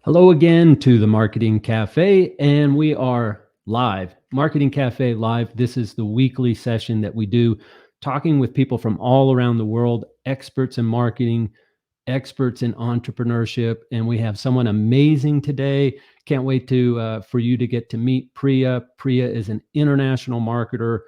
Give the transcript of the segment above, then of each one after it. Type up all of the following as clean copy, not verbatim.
Hello again to the Marketing Cafe, and we are live. Marketing Cafe Live. This is the weekly session that we do, talking with people from all around the world, experts in marketing, experts in entrepreneurship, and we have someone amazing today. Can't wait to for you to get to meet Priya. Priya is an international marketer,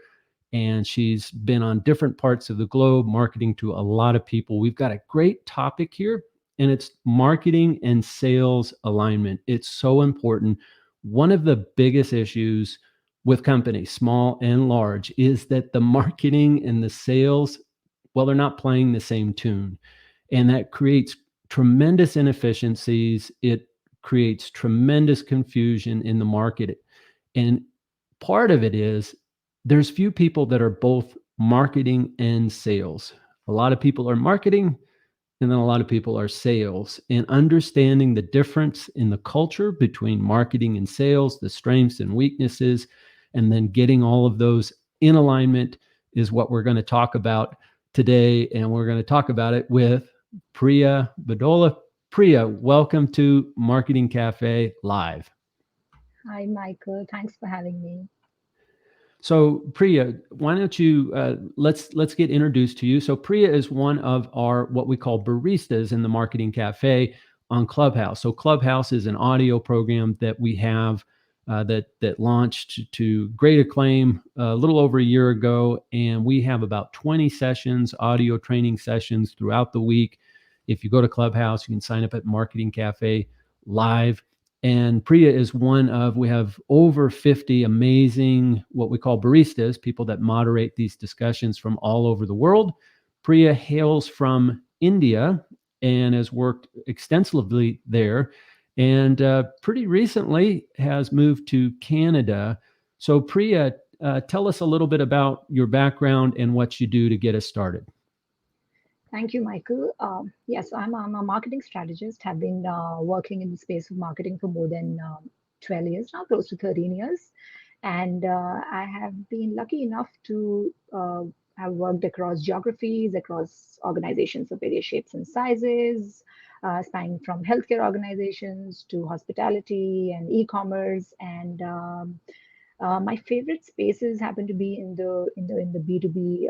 and she's been on different parts of the globe marketing to a lot of people. We've got a great topic here, and it's marketing and sales alignment. It's so important. One of the biggest issues with companies, small and large, is that the marketing and the sales, well, they're not playing the same tune. And that creates tremendous inefficiencies. It creates tremendous confusion in the market. And part of it is there's few people that are both marketing and sales. A lot of people are marketing, and then a lot of people are sales. And understanding the difference in the culture between marketing and sales, the strengths and weaknesses, and then getting all of those in alignment is what we're going to talk about today. And we're going to talk about it with Priya Badola. Priya, welcome to Marketing Cafe Live. Hi, Michael. Thanks for having me. So Priya, why don't you let's get introduced to you. So Priya is one of our what we call baristas in the Marketing Cafe on Clubhouse. So Clubhouse is an audio program that we have that launched to great acclaim a little over a year ago, and we have about 20 sessions, audio training sessions throughout the week. If you go to Clubhouse, you can sign up at Marketing Cafe Live. And Priya is one of, we have over 50 amazing, what we call baristas, people that moderate these discussions from all over the world. Priya hails from India and has worked extensively there, and pretty recently has moved to Canada. So, Priya, tell us a little bit about your background and what you do to get us started. Thank you, Michael. Yes, I'm a marketing strategist. Have been working in the space of marketing for more than 12 years now, close to 13 years. And I have been lucky enough to have worked across geographies, across organizations of various shapes and sizes, spanning from healthcare organizations to hospitality and e-commerce. And my favorite spaces happen to be in the B2B,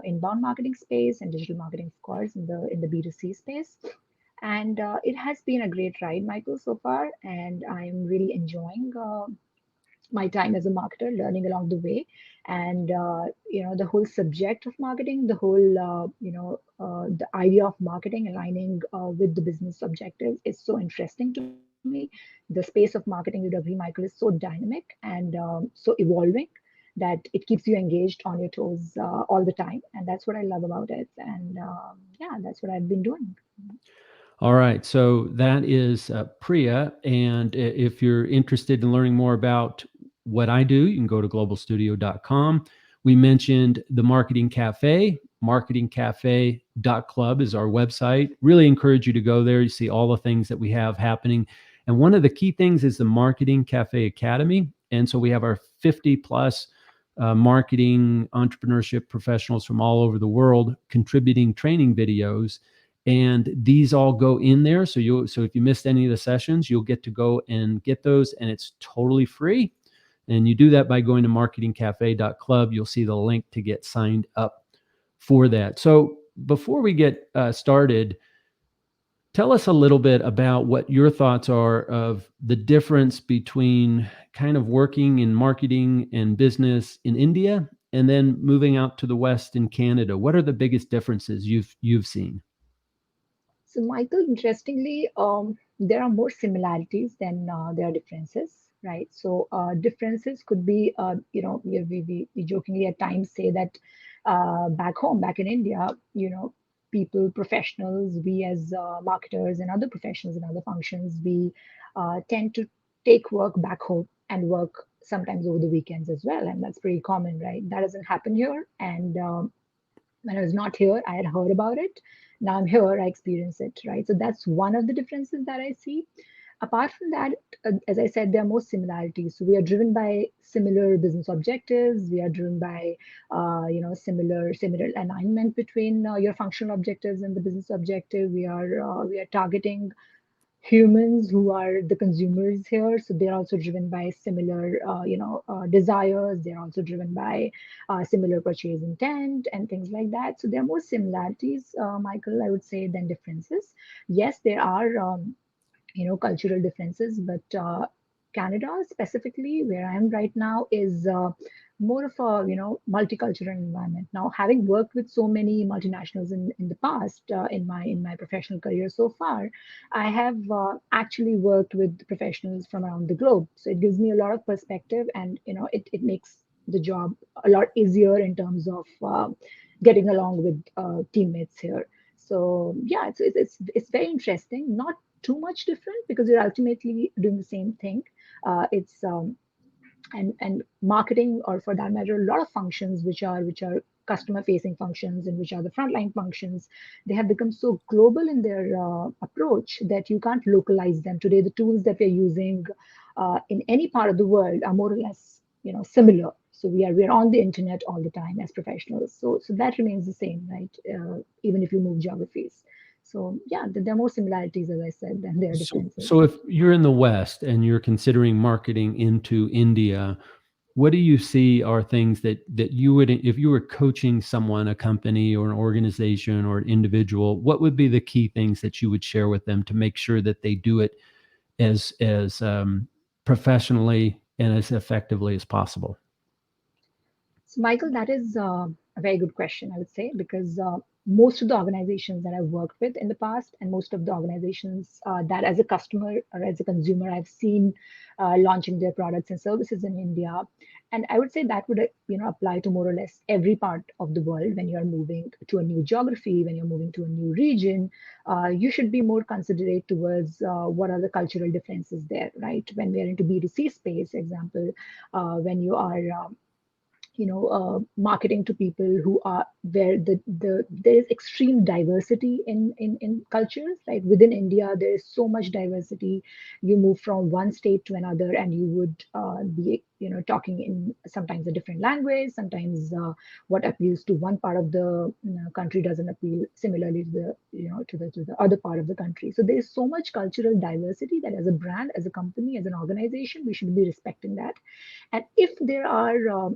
inbound marketing space, and digital marketing, of course, in the B2C space. And it has been a great ride, Michael, so far, and I'm really enjoying my time as a marketer, learning along the way. And the whole subject of marketing, the whole the idea of marketing aligning with the business objectives is so interesting to me. The space of marketing, you'd agree, Michael, is so dynamic and so evolving that it keeps you engaged on your toes all the time, and that's what I love about it. And yeah, that's what I've been doing. All right. So that is Priya. And if you're interested in learning more about what I do, you can go to globalstudio.com. We mentioned the Marketing Cafe. Marketingcafe.club is our website. Really encourage you to go there. You see all the things that we have happening. And one of the key things is the Marketing Cafe Academy. And so we have our 50 plus marketing entrepreneurship professionals from all over the world contributing training videos, and these all go in there. So if you missed any of the sessions, you'll get to go and get those, and it's totally free. And you do that by going to marketingcafe.club. You'll see the link to get signed up for that. So before we get started, tell us a little bit about what your thoughts are of the difference between kind of working in marketing and business in India and then moving out to the West in Canada. What are the biggest differences you've seen? So, Michael, interestingly, there are more similarities than there are differences, right? So, differences could be, we jokingly at times say that back home, back in India, people, professionals, we as marketers and other professionals and other functions, we tend to take work back home and work sometimes over the weekends as well. And that's pretty common, right? That doesn't happen here. And when I was not here, I had heard about it. Now I'm here, I experience it, right? So that's one of the differences that I see. Apart from that, as I said, there are more similarities. So we are driven by similar business objectives. We are driven by, similar alignment between your functional objectives and the business objective. We are targeting humans who are the consumers here. So they're also driven by similar, desires. They're also driven by similar purchase intent and things like that. So there are more similarities, Michael, I would say, than differences. Yes, there are. Cultural differences, but Canada specifically, where I am right now, is more of a multicultural environment. Now, having worked with so many multinationals in the past, in my professional career so far, I have actually worked with professionals from around the globe. So it gives me a lot of perspective, and it makes the job a lot easier in terms of getting along with teammates here. So yeah, it's very interesting. Not too much different because you're ultimately doing the same thing. It's and marketing, or for that matter, a lot of functions which are customer facing functions and which are the frontline functions, they have become so global in their approach that you can't localize them. Today, the tools that we're using in any part of the world are more or less similar. So we are on the internet all the time as professionals. So that remains the same, right? Even if you move geographies. So yeah, there are more similarities, as I said, than there are differences. So if you're in the West and you're considering marketing into India, what do you see are things that you would, if you were coaching someone, a company or an organization or an individual, what would be the key things that you would share with them to make sure that they do it as professionally and as effectively as possible? So, Michael, that is a very good question, I would say, because most of the organizations that I've worked with in the past, and most of the organizations that, as a customer or as a consumer, I've seen launching their products and services in India, and I would say that would apply to more or less every part of the world. When you're moving to a new geography, when you're moving to a new region, you should be more considerate towards what are the cultural differences there, right? When we are into B2C space, example, when you are marketing to people who are where there is extreme diversity in cultures, right? Within India, there is so much diversity. You move from one state to another, and you would be talking in sometimes a different language. Sometimes what appeals to one part of the country doesn't appeal similarly to the to the other part of the country. So there is so much cultural diversity that, as a brand, as a company, as an organization, we should be respecting that. And if there are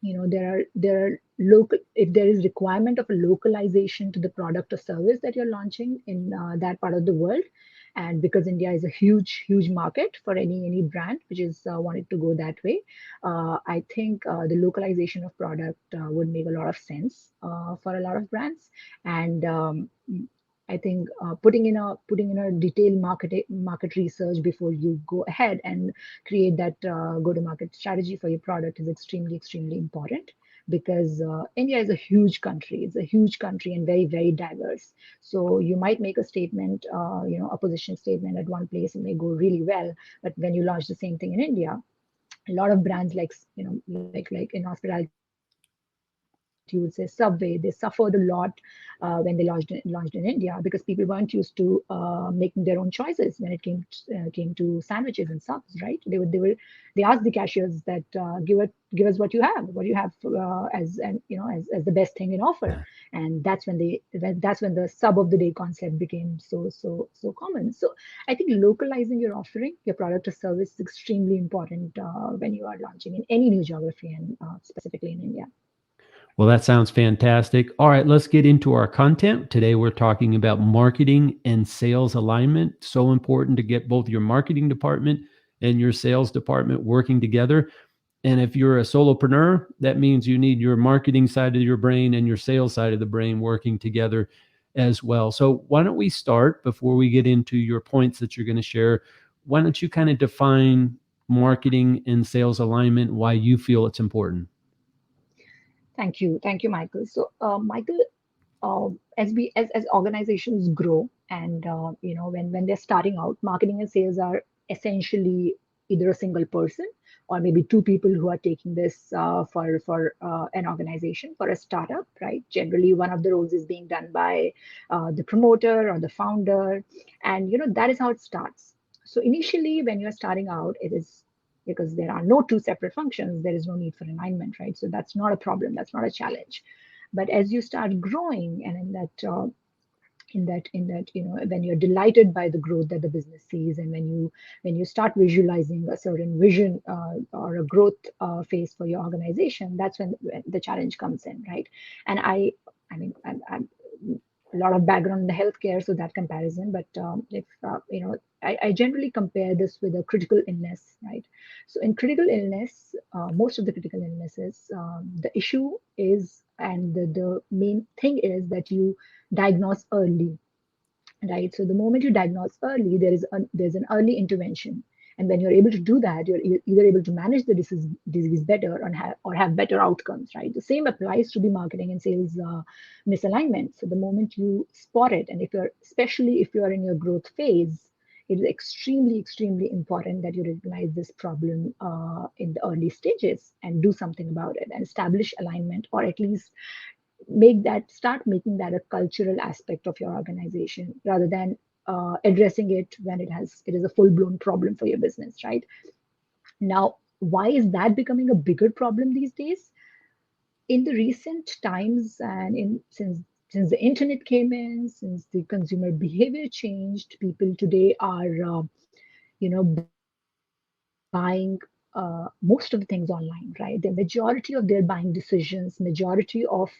there are local, if there is requirement of a localization to the product or service that you're launching in that part of the world, and because India is a huge market for any brand which is wanted to go that way, I think the localization of product would make a lot of sense for a lot of brands. And I think putting in a detailed market research before you go ahead and create that go to market strategy for your product is extremely important, because India is a huge country. It's a huge country and very diverse. So you might make a statement, a position statement at one place, and may go really well, but when you launch the same thing in India, a lot of brands, like like in hospitality, you would say Subway, they suffered a lot when they launched in India, because people weren't used to making their own choices when it came to sandwiches and subs, right? They asked the cashiers that give us what you have as the best thing in offer. And that's when the sub of the day concept became so common. So I think localizing your offering, your product or service, is extremely important when you are launching in any new geography, and specifically in India. Well, that sounds fantastic. All right, let's get into our content. Today, we're talking about marketing and sales alignment. So important to get both your marketing department and your sales department working together. And if you're a solopreneur, that means you need your marketing side of your brain and your sales side of the brain working together as well. So, why don't we start before we get into your points that you're going to share? Why don't you kind of define marketing and sales alignment, why you feel it's important? Thank you, Michael. So, Michael, as organizations grow, and when they're starting out, marketing and sales are essentially either a single person or maybe two people who are taking this for an organization, for a startup, right? Generally, one of the roles is being done by the promoter or the founder, and that is how it starts. So initially, when you're starting out, it is because there are no two separate functions, there is no need for alignment, right? So that's not a problem, that's not a challenge. But as you start growing, and in that in that when you're delighted by the growth that the business sees, and when you start visualizing a certain vision or a growth phase for your organization, that's when the challenge comes in, right? And I'm a lot of background in the healthcare, so that comparison. But if I generally compare this with a critical illness, right? So in critical illness, most of the critical illnesses, the issue is, and the main thing is that you diagnose early, right? So the moment you diagnose early, there's an early intervention, and when you're able to do that, you're either able to manage the disease better, or have better outcomes, right? The same applies to the marketing and sales misalignment. So the moment you spot it, and especially if you are in your growth phase, it is extremely important that you recognize this problem in the early stages and do something about it and establish alignment, or at least start making that a cultural aspect of your organization, rather than addressing it when it is a full blown problem for your business, right? Now, why is that becoming a bigger problem these days? In the recent times, and in since the internet came in, since the consumer behavior changed, people today are buying most of the things online, right? The majority of their buying decisions, majority of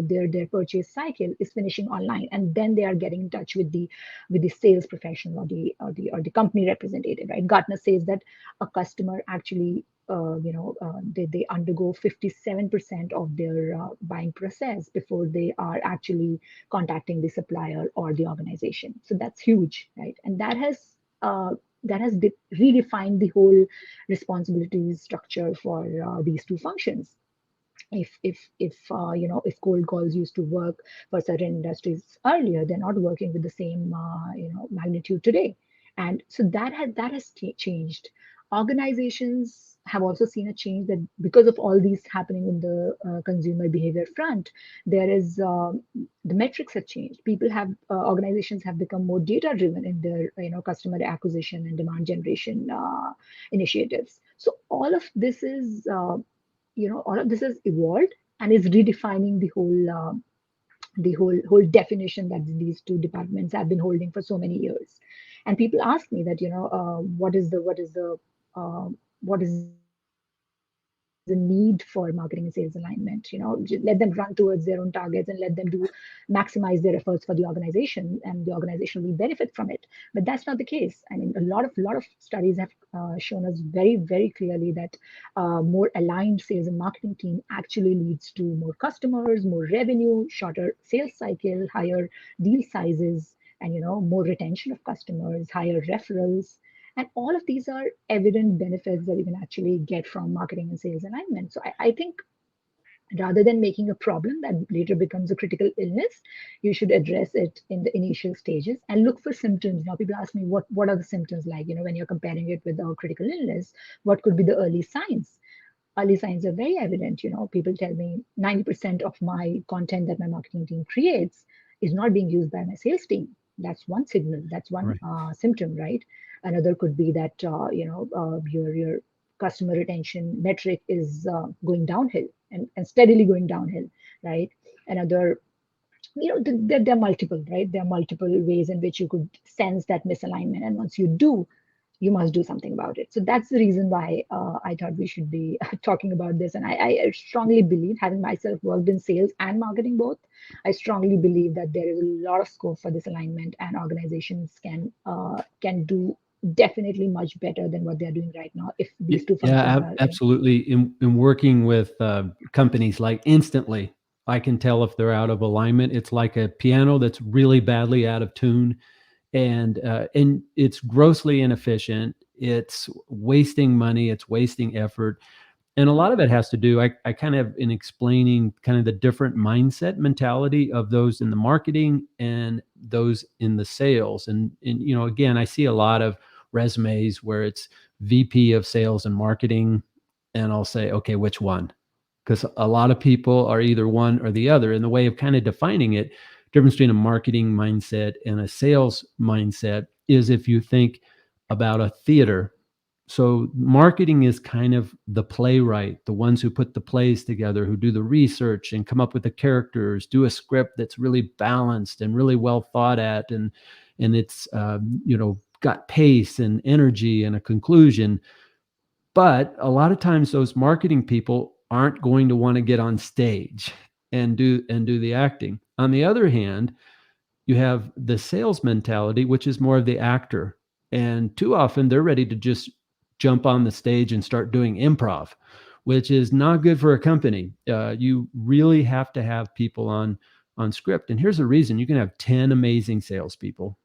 their purchase cycle is finishing online, and then they are getting in touch with the sales professional, or the company representative, right? Gartner says that a customer actually they undergo 57% of their buying process before they are actually contacting the supplier or the organization. So that's huge, right? And uh, redefined the whole responsibilities structure for these two functions. If cold calls used to work for certain industries earlier, they're not working with the same magnitude today. And so that has changed. Organizations have also seen a change, that because of all these happening in the consumer behavior front, there is the metrics have changed. Organizations have become more data driven in their customer acquisition and demand generation initiatives. So all of this has evolved and is redefining the whole definition that these two departments have been holding for so many years. And people ask me that, what is the need for marketing and sales alignment? Let them run towards their own targets, and let them maximize their efforts for the organization, and the organization will benefit from it. But that's not the case. I mean, a lot of studies have shown us very clearly that more aligned sales and marketing team actually leads to more customers, more revenue, shorter sales cycle, higher deal sizes, and more retention of customers, higher referrals. And all of these are evident benefits that you can actually get from marketing and sales alignment. So I think, rather than making a problem that later becomes a critical illness, you should address it in the initial stages and look for symptoms. Now, people ask me, what are the symptoms like? When you're comparing it with a critical illness, what could be the early signs? Early signs are very evident. People tell me 90% of my content that my marketing team creates is not being used by my sales team. That's one signal. That's one Right. symptom, right? Another could be that your customer retention metric is going downhill, and steadily going downhill, right? Another, there are multiple, right? There are multiple ways in which you could sense that misalignment, and once you do, you must do something about it. So that's the reason why I thought we should be talking about this. And I strongly believe, having myself worked in sales and marketing both, I strongly believe that there is a lot of scope for this alignment, and organizations can do definitely much better than what they're doing right now if these two Yeah, functions are absolutely. In working with companies, like instantly, I can tell if they're out of alignment. It's like a piano that's really badly out of tune, and it's grossly inefficient. It's wasting money. It's wasting effort. And a lot of it has to do, I kind of, in explaining kind of the different mindset mentality of those in the marketing and those in the sales. And again, I see a lot of resumes where it's VP of sales and marketing, and I'll say, okay, which one? Because a lot of people are either one or the other. And the way of kind of defining it, difference between a marketing mindset and a sales mindset, is if you think about a theater, So marketing is kind of the playwright, the ones who put the plays together, who do the research and come up with the characters, do a script that's really balanced and really well thought at, and it's got pace and energy and a conclusion. But a lot of times those marketing people aren't going to want to get on stage and do the acting. On the other hand, you have the sales mentality, which is more of the actor. And too often they're ready to just jump on the stage and start doing improv, which is not good for a company. You really have to have people on script. And here's the reason: you can have 10 amazing salespeople,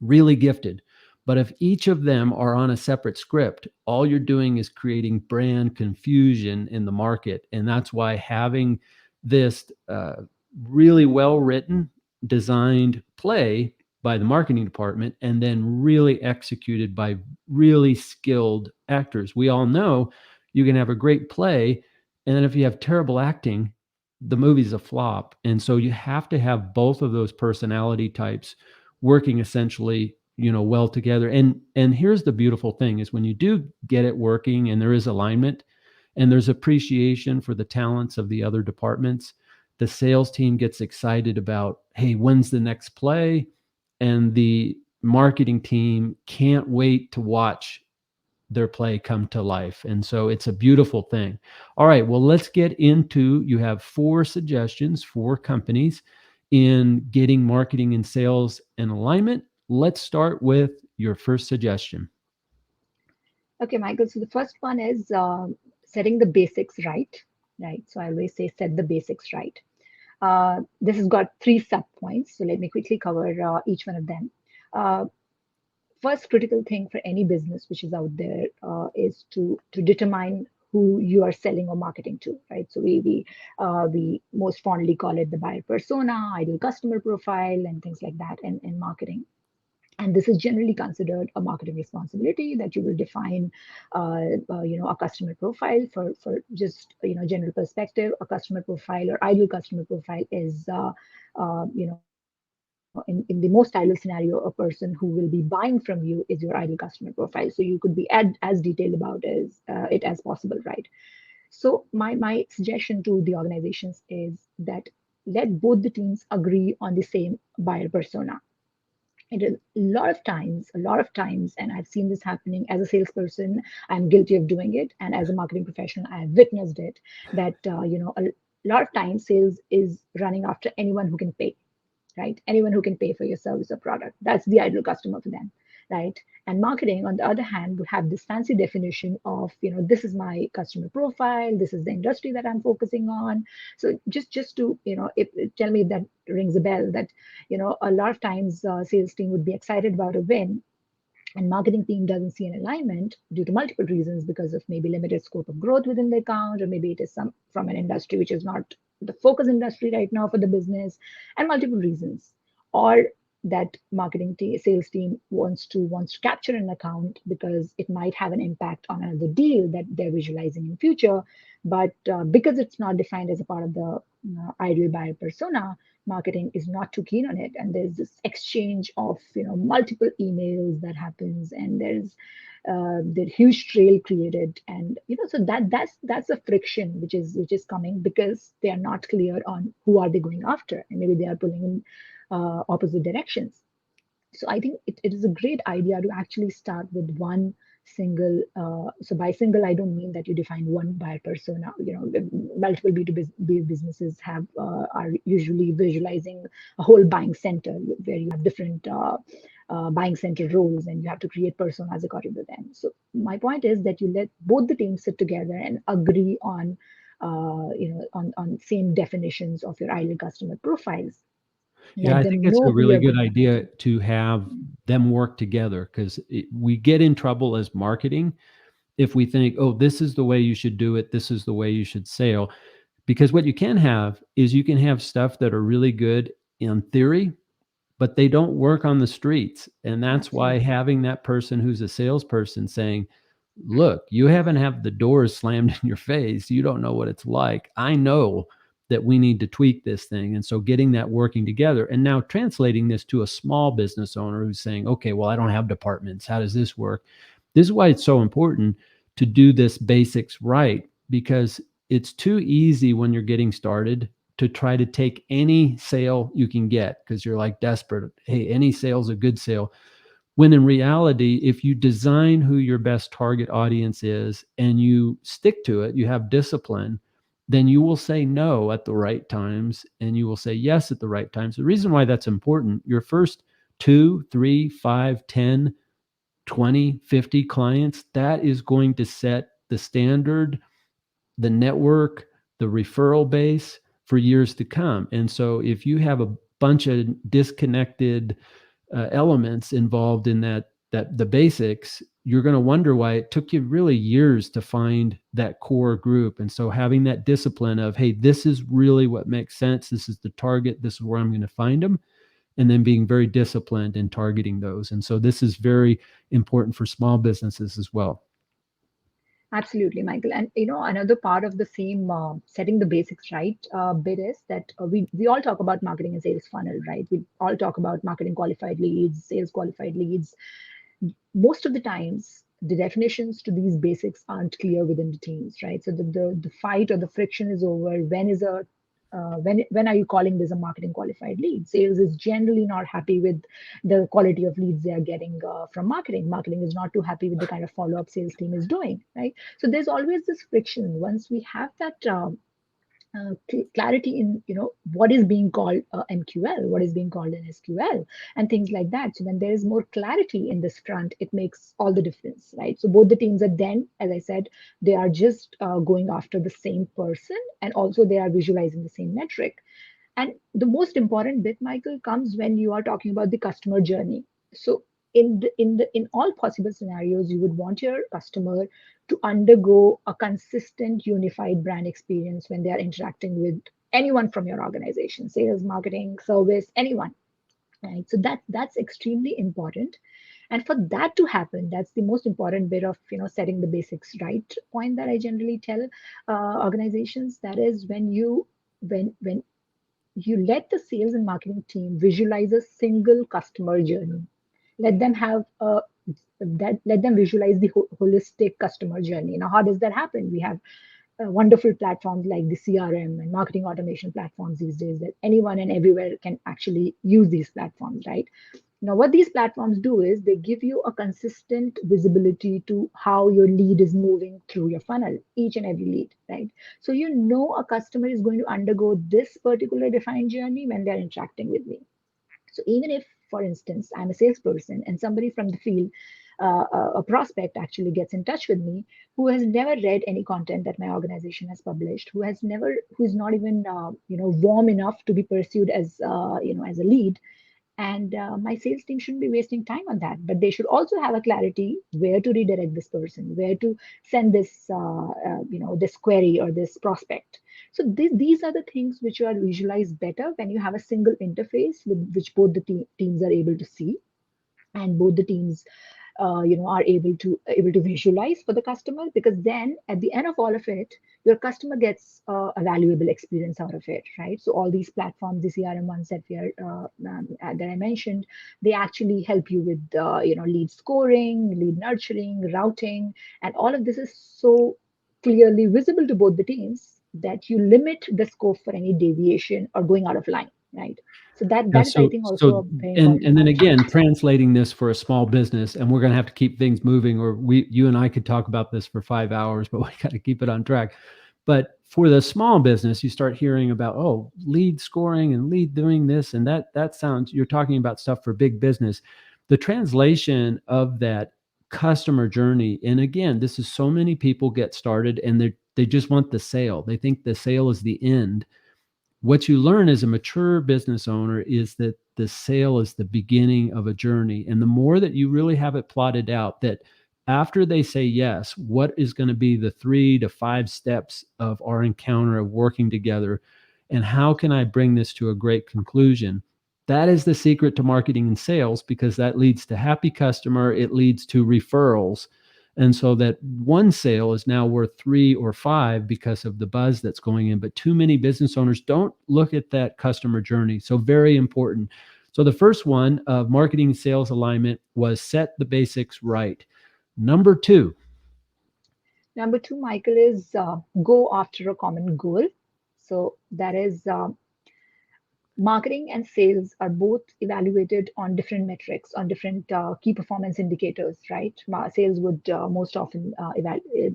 really gifted. But if each of them are on a separate script, all you're doing is creating brand confusion in the market. And that's why having this really well written, designed play by the marketing department and then really executed by really skilled actors. We all know you can have a great play, and then if you have terrible acting, the movie's a flop. And so you have to have both of those personality types working essentially well together. And here's the beautiful thing: is when you do get it working and there is alignment and there's appreciation for the talents of the other departments, the sales team gets excited about, hey, when's the next play? And the marketing team can't wait to watch their play come to life. And so it's a beautiful thing. All right, well, let's get into, you have 4 suggestions for companies in getting marketing and sales in alignment. Let's start with your first suggestion. Okay, Michael. So the first one is setting the basics right. Right. So I always say set the basics right. This has got 3 sub points. So let me quickly cover each one of them. Uh, First critical thing for any business which is out there is to determine who you are selling or marketing to, right? So we most fondly call it the buyer persona, ideal customer profile, and things like that in marketing. And this is generally considered a marketing responsibility, that you will define a customer profile. For just general perspective, a customer profile or ideal customer profile is in the most ideal scenario, a person who will be buying from you is your ideal customer profile. So you could be as detailed about it as possible, right? So my suggestion to the organizations is that let both the teams agree on the same buyer persona. It is a lot of times, and I've seen this happening as a salesperson. I'm guilty of doing it, and as a marketing professional, I have witnessed it. That a lot of times, sales is running after anyone who can pay, right? Anyone who can pay for your service or product. That's the ideal customer for them, right? And marketing, on the other hand, would have this fancy definition of, this is my customer profile, this is the industry that I'm focusing on. So just to, tell me if that rings a bell, that, a lot of times sales team would be excited about a win, and marketing team doesn't see an alignment due to multiple reasons, because of maybe limited scope of growth within the account, or maybe it is some from an industry which is not the focus industry right now for the business, and multiple reasons. Or that sales team wants to capture an account because it might have an impact on another deal that they're visualizing in future, but because it's not defined as a part of the ideal buyer persona, marketing is not too keen on it, and there's this exchange of multiple emails that happens, and there's the huge trail created, and so that's a friction which is coming because they are not clear on who are they going after, and maybe they are pulling in opposite directions. So I think it is a great idea to actually start with one single. So by single, I don't mean that you define one buyer persona. Multiple B2B businesses are usually visualizing a whole buying center where you have different buying center roles, and you have to create personas according to them. So my point is that you let both the teams sit together and agree on on same definitions of your ideal customer profiles. Yeah, Let I think them it's a know who really you're good going after. idea to have them work together, because we get in trouble as marketing if we think, oh, this is the way you should do it, this is the way you should sell. Because what you can have is you can have stuff that are really good in theory, but they don't work on the streets. And that's why Absolutely. having that person who's a salesperson saying, look, you haven't had the doors slammed in your face. You don't know what it's like. I know that we need to tweak this thing. And so getting that working together, and now translating this to a small business owner who's saying, okay, well, I don't have departments. How does this work? This is why it's so important to do this basics right, because it's too easy when you're getting started to try to take any sale you can get because you're like desperate. Hey, any sale's a good sale. When in reality, if you design who your best target audience is and you stick to it, you have discipline, then you will say no at the right times and you will say yes at the right times. The reason why that's important, your first 2, 3, 5, 10, 20, 50 clients, that is going to set the standard, the network, the referral base for years to come. And so if you have a bunch of disconnected elements involved in that the basics, you're going to wonder why it took you really years to find that core group. And so having that discipline of, hey, this is really what makes sense, this is the target, this is where I'm going to find them, and then being very disciplined in targeting those. And so this is very important for small businesses as well. Absolutely, Michael. And another part of the same setting the basics right bit is that we all talk about marketing and sales funnel, right? We all talk about marketing qualified leads, sales qualified leads. Most of the times, the definitions to these basics aren't clear within the teams, right? So the fight or the friction is over. When are you calling this a marketing qualified lead? Sales is generally not happy with the quality of leads they are getting from marketing. Marketing is not too happy with the kind of follow up sales team is doing, right? So there's always this friction. Once we have that clarity in what is being called MQL, what is being called an SQL, and things like that. So when there is more clarity in this front, it makes all the difference, right? So both the teams are then, as I said, they are just going after the same person, and also they are visualizing the same metric. And the most important bit, Michael, comes when you are talking about the customer journey. So in all possible scenarios, you would want your customer to undergo a consistent, unified brand experience when they are interacting with anyone from your organization, sales, marketing, service, anyone. Right. So that's extremely important. And for that to happen, that's the most important bit of setting the basics right point that I generally tell organizations. That is when you let the sales and marketing team visualize a single customer journey. Let them have a let them visualize the holistic customer journey. Now, how does that happen? We have wonderful platforms like the CRM and marketing automation platforms these days that anyone and everywhere can actually use these platforms, right? Now, what these platforms do is they give you a consistent visibility to how your lead is moving through your funnel, each and every lead, right? So you know a customer is going to undergo this particular defined journey when they're interacting with me. So even if, for instance, I'm a salesperson and somebody from the field, a prospect actually gets in touch with me who has never read any content that my organization has published, who is not even, warm enough to be pursued as, as a lead, and my sales team shouldn't be wasting time on that, but they should also have a clarity where to redirect this person, where to send this this query or this prospect. So these are the things which are visualized better when you have a single interface with which both the teams are able to see, and both the teams are able to visualize for the customer, because then at the end of all of it, your customer gets a valuable experience out of it, right? So all these platforms, the CRM ones that we are that I mentioned, they actually help you with lead scoring, lead nurturing, routing, and all of this is so clearly visible to both the teams that you limit the scope for any deviation or going out of line, right? So Yeah, that is, I so think, also so a very and important then part. again, translating this for a small business, and we're going to have to keep things moving, or you and I could talk about this for 5 hours, but we got to keep it on track. But for the small business, you start hearing about, oh, lead scoring and lead doing this and that sounds, you're talking about stuff for big business. The translation of that customer journey, and again, this is so many people get started and they just want the sale. They think the sale is the end. What you learn as a mature business owner is that the sale is the beginning of a journey. And the more that you really have it plotted out, that after they say yes, what is going to be the 3 to 5 steps of our encounter of working together? And how can I bring this to a great conclusion? That is the secret to marketing and sales, because that leads to happy customer, it leads to referrals, and so that one sale is now worth 3 or 5 because of the buzz that's going in. But too many business owners don't look at that customer journey. So very important. So the first one of marketing and sales alignment was set the basics right. Number two, Number two, Michael, is go after a common goal. So that is marketing and sales are both evaluated on different metrics, on different key performance indicators, right? Sales would most often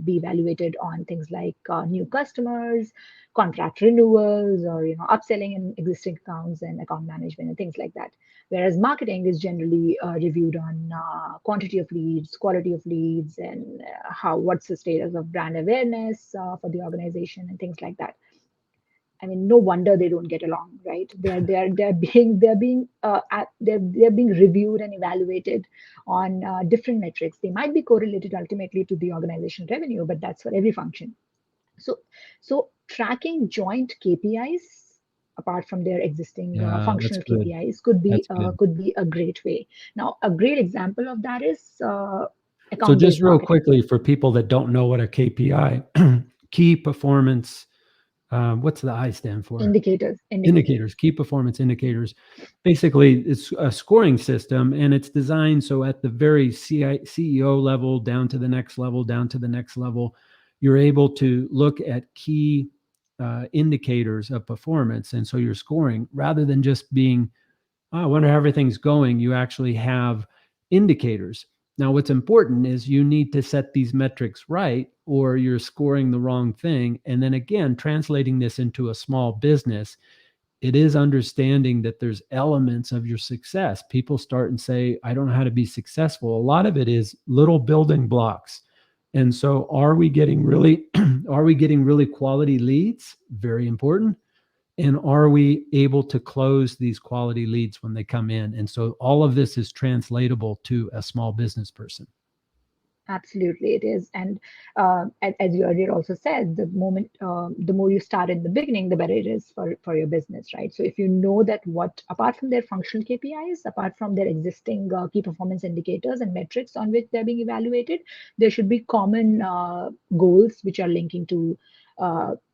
be evaluated on things like new customers, contract renewals, or upselling in existing accounts and account management and things like that. Whereas marketing is generally reviewed on quantity of leads, quality of leads, and how what's the status of brand awareness for the organization and things like that. I mean, no wonder they don't get along, right? They're being reviewed and evaluated on different metrics. They might be correlated ultimately to the organization revenue, but that's for every function. So, so tracking joint KPIs apart from their existing yeah, that's functional good. KPIs That's good. could be a great way. Now, a great example of that is So just account-based real marketing quickly for people that don't know what a KPI, key performance, what's the I stand for? indicators. Indicators, key performance indicators. Basically, it's a scoring system and it's designed so at the very CEO level, down to the next level, down to the next level, you're able to look at key indicators of performance. And so you're scoring rather than just being, oh, I wonder how everything's going. You actually have indicators. Now, what's important is you need to set these metrics right, or you're scoring the wrong thing. And then again, translating this into a small business, it is understanding that there's elements of your success. People start and say, I don't know how to be successful. A lot of it is little building blocks. And so are we getting really are we getting really quality leads? Very important. And are we able to close these quality leads when they come in? And so all of this is translatable to a small business person. Absolutely, it is. And as you earlier also said, the more you start in the beginning, the better it is for your business, right? So if you know that what, apart from their functional KPIs, apart from their existing key performance indicators and metrics on which they're being evaluated, there should be common goals which are linking to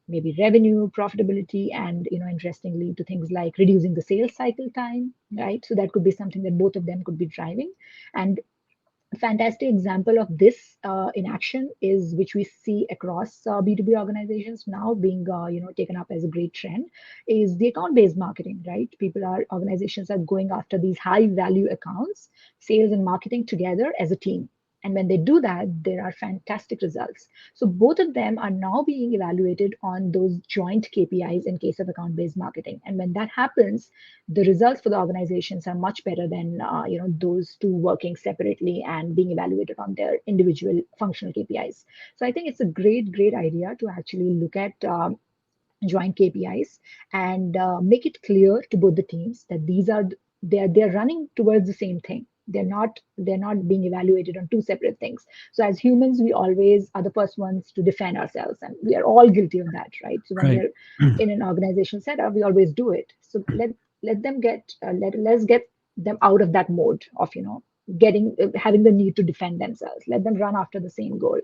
maybe revenue, profitability, and interestingly to things like reducing the sales cycle time, right? So that could be something that both of them could be driving. And fantastic example of this in action is which we see across B2B organizations now being taken up as a great trend is the account based marketing, right? Organizations are going after these high value accounts, sales and marketing together as a team, and when they do that there are fantastic results. So both of them are now being evaluated on those joint KPIs in case of account based marketing, and when that happens the results for the organizations are much better than those two working separately and being evaluated on their individual functional KPIs. So I think it's a great idea to actually look at joint KPIs and make it clear to both the teams that they're running towards the same thing. They're not being evaluated on two separate things. So as humans, we always are the first ones to defend ourselves, and we are all guilty of that, right? So when Right. we're in an organization setup, we always do it. So let's get them out of that mode of getting having the need to defend themselves. Let them run after the same goal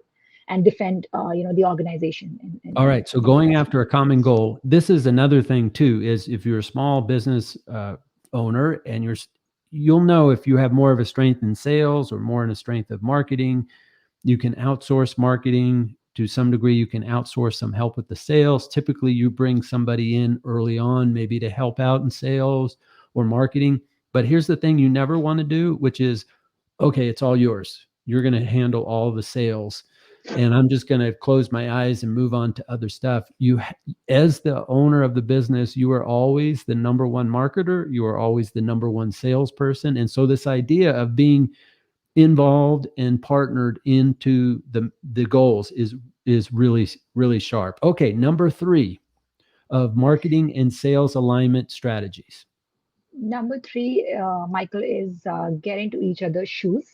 and defend the organization All right. So in the going best way. after a common goal, this is another thing too, is if you're a small business owner and you'll know if you have more of a strength in sales or more in a strength of marketing. You can outsource marketing to some degree. You can outsource some help with the sales. Typically, you bring somebody in early on, maybe to help out in sales or marketing. But here's the thing you never want to do, which is, okay, it's all yours. You're going to handle all the sales. And I'm just going to close my eyes and move on to other stuff. As the owner of the business, you are always the number one marketer. You are always the number one salesperson. And so this idea of being involved and partnered into the goals is really sharp. Okay, number 3 of marketing and sales alignment strategies. Number three, Michael, is get into each other's shoes.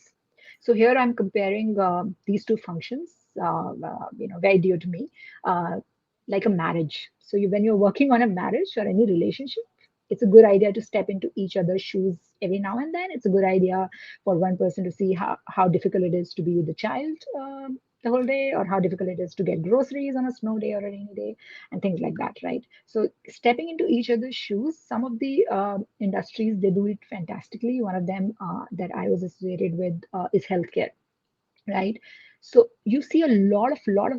So here I'm comparing these two functions, very dear to me, uh, like a marriage. So when you're working on a marriage or any relationship, it's a good idea to step into each other's shoes every now and then. It's a good idea for one person to see how difficult it is to be with the child the whole day, or how difficult it is to get groceries on a snow day or a rainy day, and things like that, right? So stepping into each other's shoes, some of the industries they do it fantastically. One of them that I was associated with is healthcare. right? So you see a lot of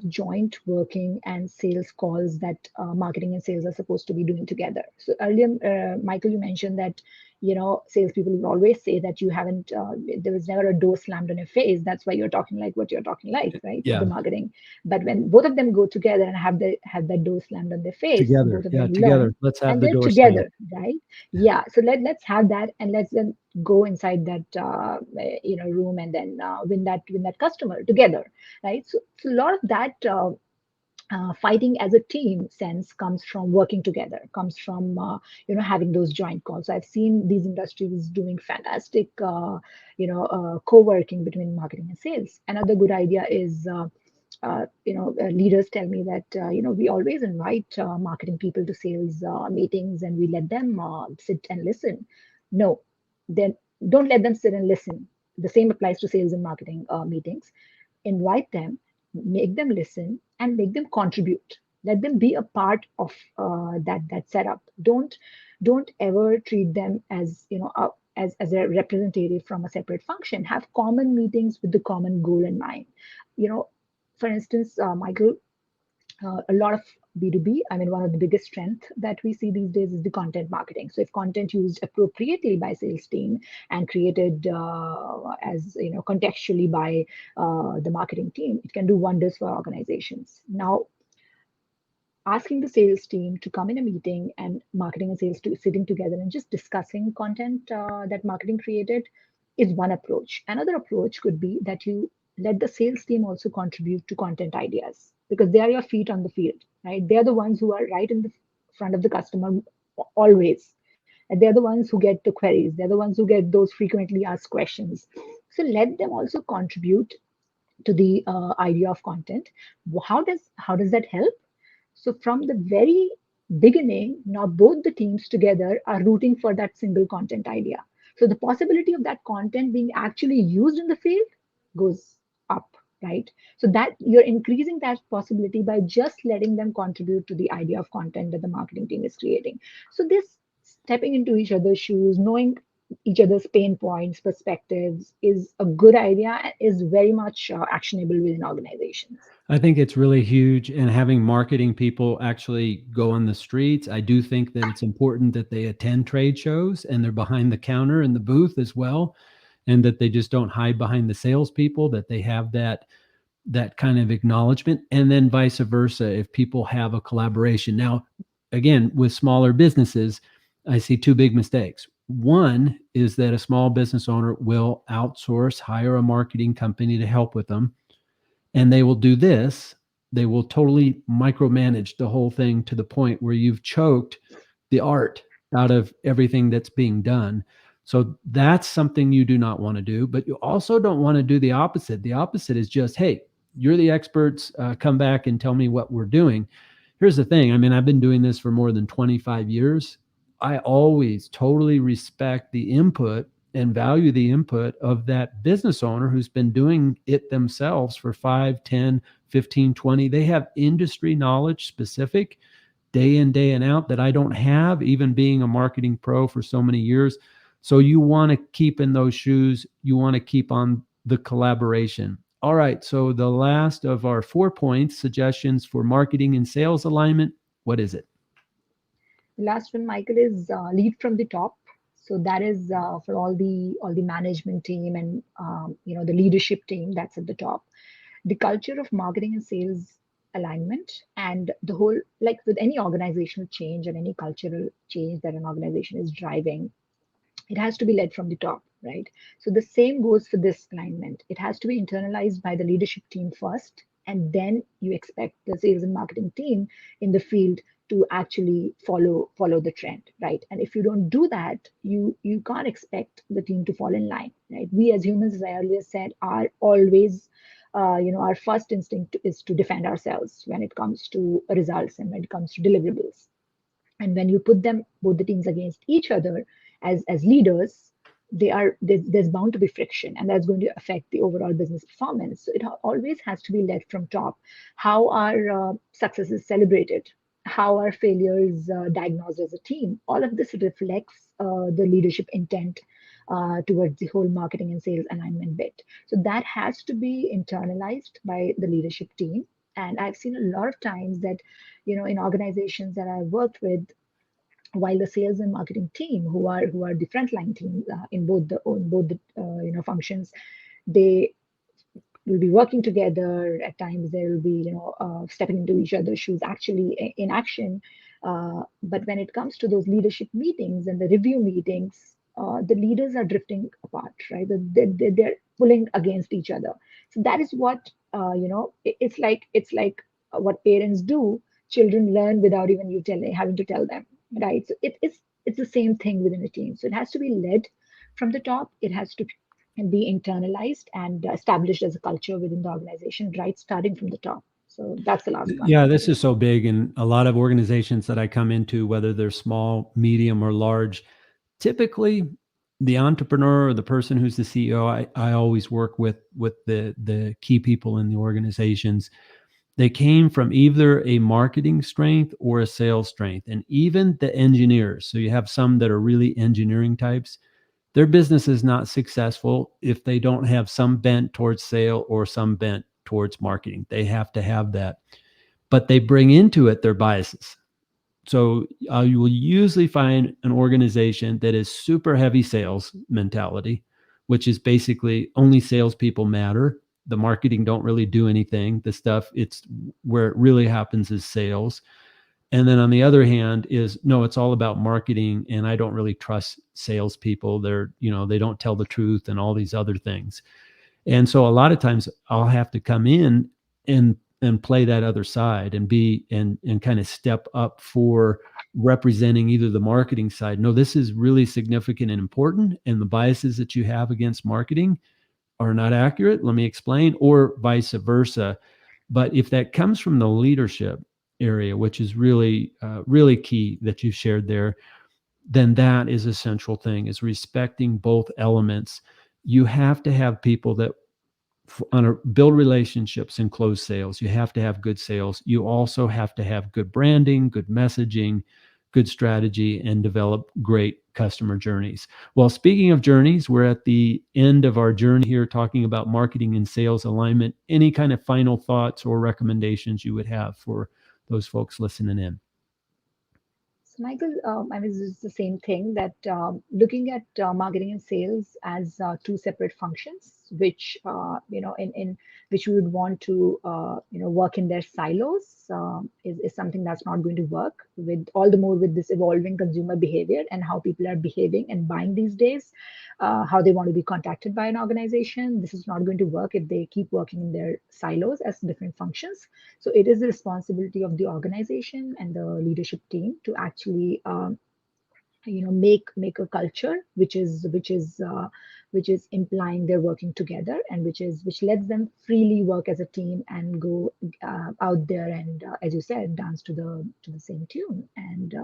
joint working and sales calls that marketing and sales are supposed to be doing together. So earlier, Michael, you mentioned that salespeople will always say that you haven't there was never a door slammed on your face. That's why you're talking like what you're talking like, right? The Yeah, marketing. But when both of them go together and have that door slammed on their face, together. both of Yeah, them together. learn Let's have and the they're door slam. together, right? Yeah. So let's have that, and let's then go inside that room, and then win that customer together, right? So a lot of that fighting as a team sense comes from working together, comes from having those joint calls. So I've seen these industries doing fantastic co-working between marketing and sales. Another good idea is leaders tell me that we always invite marketing people to sales meetings, and we let them sit and listen. No, then don't let them sit and listen. The same applies to sales and marketing meetings. Invite them, make them listen, and make them contribute. Let them be a part of that setup. Don't ever treat them as as a representative from a separate function. Have common meetings with the common goal in mind. You know, for instance, Michael, a lot of B2B, I mean, one of the biggest strength that we see these days is the content marketing. So if content used appropriately by sales team and created as contextually by the marketing team, it can do wonders for organizations. Now, asking the sales team to come in a meeting and marketing and sales to sitting together and just discussing content that marketing created is one approach. Another approach could be that you let the sales team also contribute to content ideas, because they are your feet on the field, right? They're the ones who are right in the front of the customer always. And they're the ones who get the queries. They're the ones who get those frequently asked questions. So let them also contribute to the idea of content. How does that help? So from the very beginning, now both the teams together are rooting for that single content idea. So the possibility of that content being actually used in the field goes up, right? So that you're increasing that possibility by just letting them contribute to the idea of content that the marketing team is creating. So this stepping into each other's shoes, knowing each other's pain points, perspectives is a good idea, is very much actionable within organizations. I think it's really huge, and having marketing people actually go on the streets. I do think that it's important that they attend trade shows and they're behind the counter in the booth as well, and that they just don't hide behind the salespeople, that they have that kind of acknowledgement, and then vice versa if people have a collaboration. Now, again, with smaller businesses, I see two big mistakes. One is that a small business owner will outsource, hire a marketing company to help with them, and they will do this. They will totally micromanage the whole thing to the point where you've choked the art out of everything that's being done. So that's something you do not want to do, but you also don't want to do the opposite. The opposite is just, hey, you're the experts, come back and tell me what we're doing. Here's the thing. I mean, I've been doing this for more than 25 years. I always totally respect the input and value the input of that business owner who's been doing it themselves for 5, 10, 15, 20. They have industry knowledge specific day in, day and out that I don't have, even being a marketing pro for so many years. So you want to keep in those shoes. You want to keep on the collaboration. All right. So the last of our 4 points, suggestions for marketing and sales alignment. What is it? The last one, Michael, is lead from the top. So that is for all the management team and the leadership team that's at the top. The culture of marketing and sales alignment, and the whole, like with any organizational change and any cultural change that an organization is driving, it has to be led from the top, right? So the same goes for this alignment. It has to be internalized by the leadership team first, and then you expect the sales and marketing team in the field to actually follow the trend, right? And if you don't do that, you can't expect the team to fall in line, right? We as humans, as I earlier said, are always our first instinct is to defend ourselves when it comes to results and when it comes to deliverables. And when you put them both the teams against each other as leaders, there's bound to be friction, and that's going to affect the overall business performance. So it always has to be led from top. How are successes celebrated? How are failures diagnosed as a team? All of this reflects the leadership intent towards the whole marketing and sales alignment bit. So that has to be internalized by the leadership team. And I've seen a lot of times that, in organizations that I've worked with, while the sales and marketing team, who are the frontline team in both the functions, they will be working together. At times they will be stepping into each other's shoes actually in action. But when it comes to those leadership meetings and the review meetings, the leaders are drifting apart, right? They're pulling against each other. So that is what, it's like what parents do. Children learn without even you telling having to tell them, right? So it's the same thing within a team. So it has to be led from the top. It has to be internalized and established as a culture within the organization, right, starting from the top. So that's the last one. Yeah, this is so big. And a lot of organizations that I come into, whether they're small, medium, or large, typically the entrepreneur or the person who's the CEO, I always work with the key people in the organizations. They came from either a marketing strength or a sales strength. And even the engineers, so you have some that are really engineering types, their business is not successful if they don't have some bent towards sale or some bent towards marketing. They have to have that, but they bring into it their biases. So you will usually find an organization that is super heavy sales mentality, which is basically only salespeople matter. The marketing don't really do anything. The stuff, it's where it really happens is sales. And then on the other hand is, no, it's all about marketing, and I don't really trust salespeople. They don't tell the truth and all these other things. And so a lot of times I'll have to come in and play that other side and be and kind of step up for representing either the marketing side. No, this is really significant and important, and the biases that you have against marketing are not accurate. Let me explain, or vice versa. But if that comes from the leadership area, which is really really key that you shared there, then that is a central thing, is respecting both elements. You have to have people that build relationships and close sales. You have to have good sales. You also have to have good branding, good messaging, good strategy, and develop great customer journeys. Well, speaking of journeys, we're at the end of our journey here talking about marketing and sales alignment. Any kind of final thoughts or recommendations you would have for those folks listening in? So, Michael, I mean, it's the same thing that looking at marketing and sales as two separate functions, which in which we would want to work in their silos, is something that's not going to work. With all the more with this evolving consumer behavior and how people are behaving and buying these days, how they want to be contacted by an organization. This is not going to work if they keep working in their silos as different functions. So it is the responsibility of the organization and the leadership team to actually make a culture which is implying they're working together, and which lets them freely work as a team and go out there and, as you said, dance to the same tune. And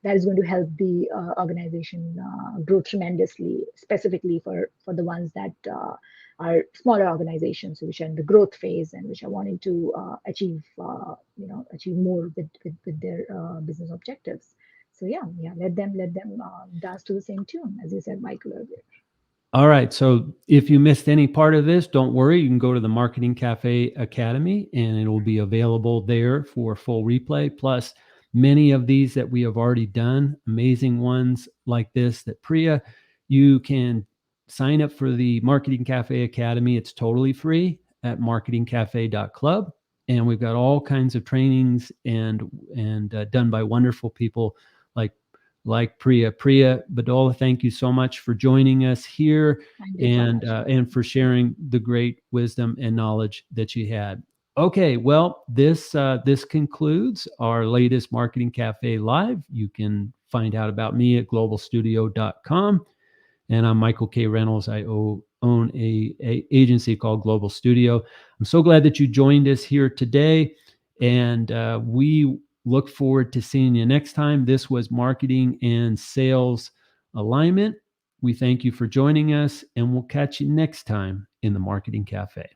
that is going to help the organization grow tremendously, specifically for the ones that are smaller organizations which are in the growth phase and which are wanting to achieve more with their business objectives. So yeah, let them dance to the same tune, as you said, Michael, earlier. All right. So if you missed any part of this, don't worry. You can go to the Marketing Cafe Academy and it will be available there for full replay. Plus, many of these that we have already done, amazing ones like this that Priya, you can sign up for the Marketing Cafe Academy. It's totally free at marketingcafe.club. And we've got all kinds of trainings and done by wonderful people like Priya Badola. Thank you so much for joining us here Thank you so and much. for sharing the great wisdom and knowledge that you had. Okay, well, this concludes our latest Marketing Cafe Live. You can find out about me at globalstudio.com. And I'm Michael K. Reynolds. I own a agency called Global Studio. I'm so glad that you joined us here today, and we look forward to seeing you next time. This was Marketing and Sales Alignment. We thank you for joining us, and we'll catch you next time in the Marketing Cafe.